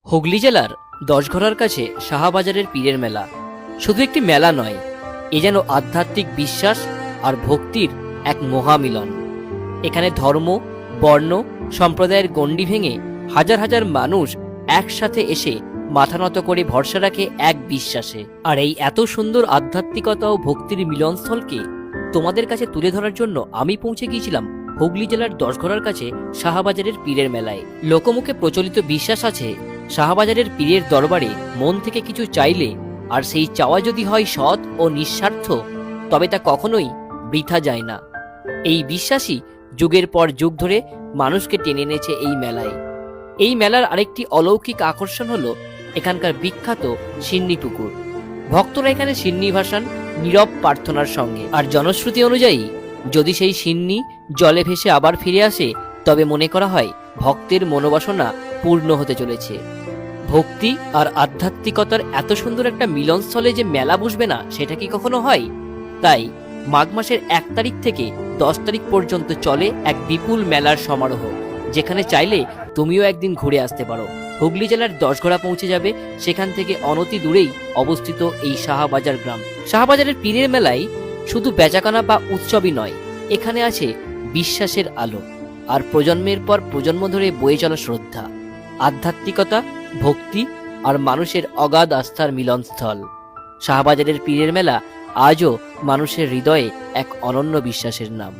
হুগলি জেলার দশঘরার কাছে শাহবাজারের পীরের মেলা শুধু একটি মেলা নয়, এ যেন আধ্যাত্মিক বিশ্বাস আর ভক্তির এক মহামিলন। এখানে ধর্ম, বর্ণ, সম্প্রদায়ের গণ্ডি ভেঙে হাজার হাজার মানুষ একসাথে এসে মাথা নত করে ভরসা রাখে এক বিশ্বাসে। আর এই এত সুন্দর আধ্যাত্মিকতা ও ভক্তির মিলনস্থলকে তোমাদের কাছে তুলে ধরার জন্য আমি পৌঁছে গিয়েছিলাম হুগলি জেলার দশঘরার কাছে শাহবাজারের পীরের মেলায়। লোকমুখে প্রচলিত বিশ্বাস আছে, শাহবাজারের পীরের দরবারে মন থেকে কিছু চাইলে আর সেই চাওয়া যদি হয় সৎ ও নিঃস্বার্থ, তবে তা কখনোই বৃথা যায় না। এই বিশ্বাসই যুগের পর যুগ ধরে মানুষকে টেনে এনেছে এই মেলায়। এই মেলার আরেকটি অলৌকিক আকর্ষণ হলো এখানকার বিখ্যাত সিন্নি পুকুর। ভক্তরা এখানে সিন্নি ভাসান নীরব প্রার্থনার সঙ্গে। আর জনশ্রুতি অনুযায়ী যদি সেই সিন্নি জলে ভেসে আবার ফিরে আসে, তবে মনে করা হয় ভক্তের মনোবাসনা পূর্ণ হতে চলেছে। ভক্তি আর আধ্যাত্মিকতার এত সুন্দর একটা মিলনস্থলে যে মেলা বসবে না, সেটা কি কখনো হয়? তাই মাঘ মাসের 1 তারিখ থেকে 10 তারিখ পর্যন্ত চলে এক বিপুল মেলার সমারোহ, যেখানে চাইলে তুমিও একদিন ঘুরে আসতে পারো। হুগলি জেলার দশঘরা পৌঁছে যাবে, সেখান থেকে অনতি দূরেই অবস্থিত এই শাহবাজার গ্রাম। শাহবাজারের পীরের মেলায় শুধু বেচাকেনা বা উৎসবই নয়, এখানে আছে বিশ্বাসের আলো আর প্রজন্মের পর প্রজন্ম ধরে বয়ে চলা শ্রদ্ধা, আধ্যাত্মিকতা, ভক্তি আর মানুষের অগাধ আস্থার মিলনস্থল। শাহবাজারের পীরের মেলা আজও মানুষের হৃদয়ে এক অনন্য বিশ্বাসের নাম।